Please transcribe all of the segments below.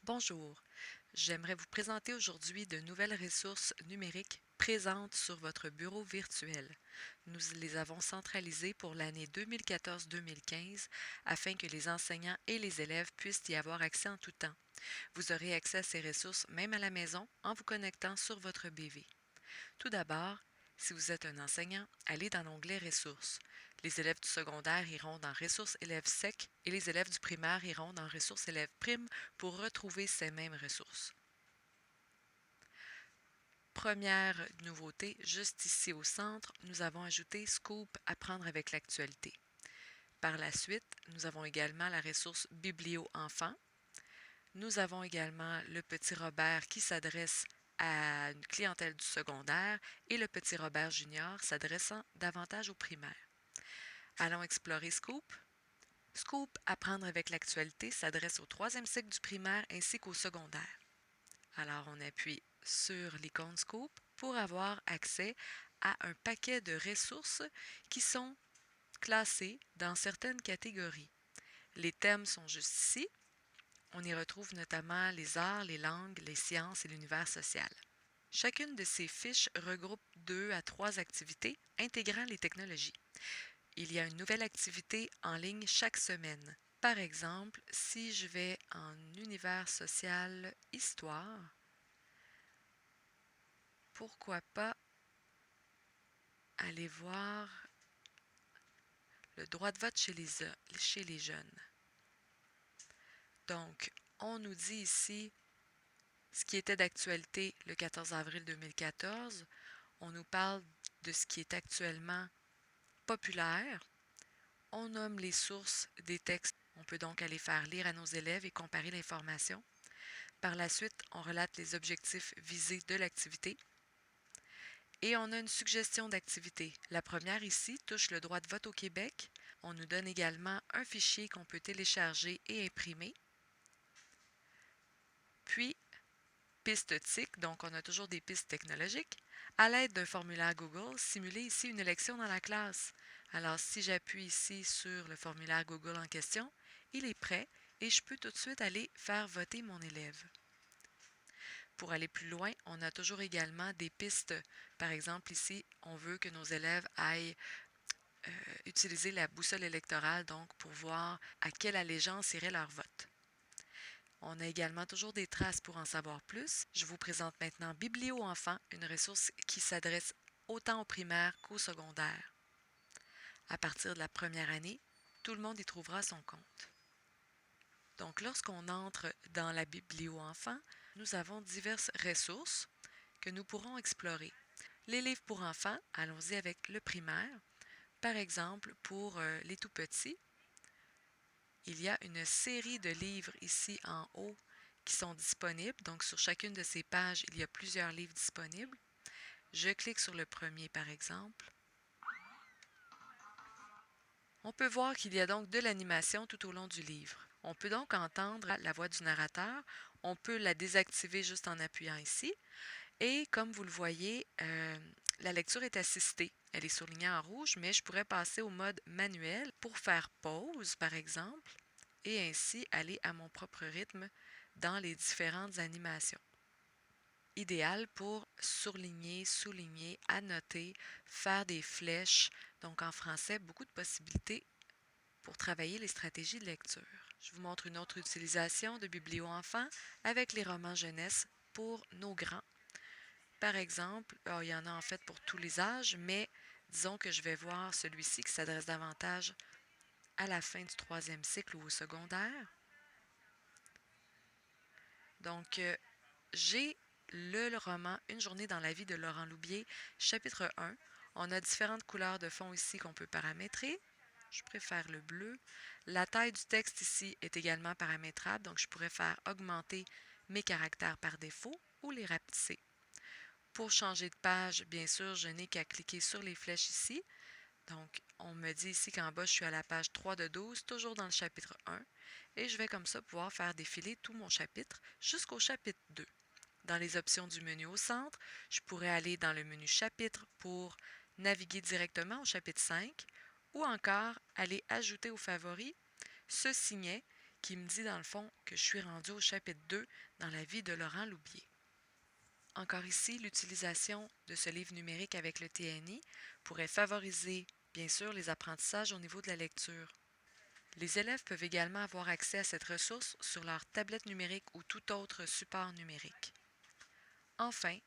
Bonjour, j'aimerais vous présenter aujourd'hui de nouvelles ressources numériques présentes sur votre bureau virtuel. Nous les avons centralisées pour l'année 2014-2015 afin que les enseignants et les élèves puissent y avoir accès en tout temps. Vous aurez accès à ces ressources même à la maison en vous connectant sur votre BV. Tout d'abord, si vous êtes un enseignant, allez dans l'onglet Ressources. Les élèves du secondaire iront dans Ressources élèves SEC et les élèves du primaire iront dans Ressources élèves primes pour retrouver ces mêmes ressources. Première nouveauté, juste ici au centre, nous avons ajouté Scoop Apprendre avec l'actualité. Par la suite, nous avons également la ressource Biblio Enfants. Nous avons également le petit Robert qui s'adresse à une clientèle du secondaire et le petit Robert Junior s'adressant davantage aux primaires. Allons explorer Scoop. Scoop Apprendre avec l'actualité s'adresse au troisième cycle du primaire ainsi qu'au secondaire. Alors on appuie sur l'icône Scoop pour avoir accès à un paquet de ressources qui sont classées dans certaines catégories. Les thèmes sont juste ici. On y retrouve notamment les arts, les langues, les sciences et l'univers social. Chacune de ces fiches regroupe 2 à 3 activités intégrant les technologies. Il y a une nouvelle activité en ligne chaque semaine. Par exemple, si je vais en univers social histoire, pourquoi pas aller voir le droit de vote chez les jeunes. Donc, on nous dit ici ce qui était d'actualité le 14 avril 2014. On nous parle de ce qui est actuellement populaire. On nomme les sources des textes. On peut donc aller faire lire à nos élèves et comparer l'information. Par la suite, on relate les objectifs visés de l'activité. Et on a une suggestion d'activité. La première ici touche le droit de vote au Québec. On nous donne également un fichier qu'on peut télécharger et imprimer. Puis, piste TIC, donc on a toujours des pistes technologiques. À l'aide d'un formulaire Google, simuler ici une élection dans la classe. Alors, si j'appuie ici sur le formulaire Google en question, il est prêt et je peux tout de suite aller faire voter mon élève. Pour aller plus loin, on a toujours également des pistes. Par exemple, ici, on veut que nos élèves aillent utiliser la boussole électorale donc pour voir à quelle allégeance irait leur vote. On a également toujours des traces pour en savoir plus. Je vous présente maintenant Biblio Enfants, une ressource qui s'adresse autant aux primaires qu'aux secondaires. À partir de la première année, tout le monde y trouvera son compte. Donc, lorsqu'on entre dans la Biblio Enfants, nous avons diverses ressources que nous pourrons explorer. Les livres pour enfants, allons-y avec le primaire. Par exemple, pour les tout-petits, il y a une série de livres ici en haut qui sont disponibles. Donc, sur chacune de ces pages, il y a plusieurs livres disponibles. Je clique sur le premier, par exemple. On peut voir qu'il y a donc de l'animation tout au long du livre. On peut donc entendre la voix du narrateur. On peut la désactiver juste en appuyant ici. Et comme vous le voyez, la lecture est assistée. Elle est surlignée en rouge, mais je pourrais passer au mode manuel pour faire pause, par exemple, et ainsi aller à mon propre rythme dans les différentes animations. Idéal pour surligner, souligner, annoter, faire des flèches. Donc en français, beaucoup de possibilités pour travailler les stratégies de lecture. Je vous montre une autre utilisation de Biblio Enfants avec les romans jeunesse pour nos grands. Par exemple, il y en a en fait pour tous les âges, mais disons que je vais voir celui-ci qui s'adresse davantage à la fin du troisième cycle ou au secondaire. Donc, j'ai le roman Une journée dans la vie de Laurent Loubier, chapitre 1. On a différentes couleurs de fond ici qu'on peut paramétrer. Je préfère le bleu. La taille du texte ici est également paramétrable, donc je pourrais faire augmenter mes caractères par défaut ou les rapetisser. Pour changer de page, bien sûr, je n'ai qu'à cliquer sur les flèches ici. Donc, on me dit ici qu'en bas, je suis à la page 3 de 12, toujours dans le chapitre 1. Et je vais comme ça pouvoir faire défiler tout mon chapitre jusqu'au chapitre 2. Dans les options du menu au centre, je pourrais aller dans le menu chapitre pour naviguer directement au chapitre 5 ou encore aller ajouter aux favoris ce signet qui me dit dans le fond que je suis rendue au chapitre 2 dans la vie de Laurent Loubier. Encore ici, l'utilisation de ce livre numérique avec le TNI pourrait favoriser, bien sûr, les apprentissages au niveau de la lecture. Les élèves peuvent également avoir accès à cette ressource sur leur tablette numérique ou tout autre support numérique. Enfin,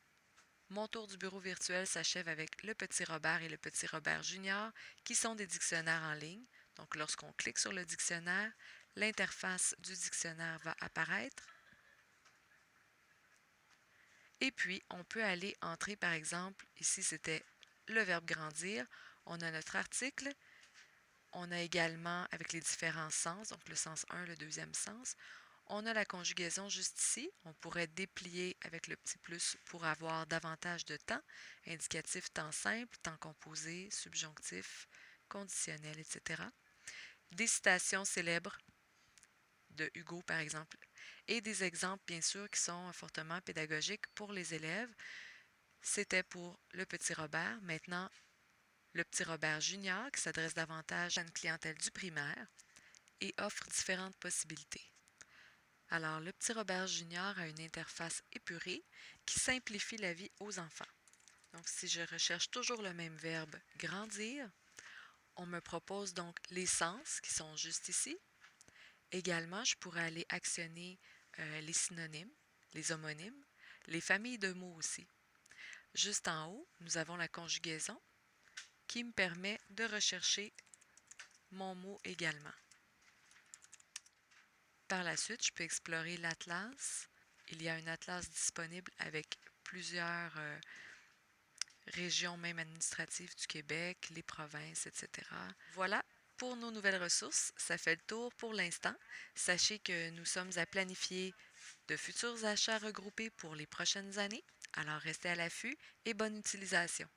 mon tour du bureau virtuel s'achève avec le Petit Robert et le Petit Robert Junior, qui sont des dictionnaires en ligne. Donc, lorsqu'on clique sur le dictionnaire, l'interface du dictionnaire va apparaître. Et puis, on peut aller entrer, par exemple, ici c'était le verbe grandir. On a notre article. On a également, avec les différents sens, donc le sens 1, le deuxième sens, on a la conjugaison juste ici. On pourrait déplier avec le petit plus pour avoir davantage de temps, indicatif temps simple, temps composé, subjonctif, conditionnel, etc. Des citations célèbres de Hugo, par exemple, et des exemples, bien sûr, qui sont fortement pédagogiques pour les élèves. C'était pour le petit Robert. Maintenant, le petit Robert Junior, qui s'adresse davantage à une clientèle du primaire et offre différentes possibilités. Alors, le petit Robert Junior a une interface épurée qui simplifie la vie aux enfants. Donc, si je recherche toujours le même verbe grandir, on me propose donc les sens qui sont juste ici. Également, je pourrais aller actionner les synonymes, les homonymes, les familles de mots aussi. Juste en haut, nous avons la conjugaison qui me permet de rechercher mon mot également. Par la suite, je peux explorer l'atlas. Il y a un atlas disponible avec plusieurs régions même administratives du Québec, les provinces, etc. Voilà pour nos nouvelles ressources. Ça fait le tour pour l'instant. Sachez que nous sommes à planifier de futurs achats regroupés pour les prochaines années. Alors restez à l'affût et bonne utilisation.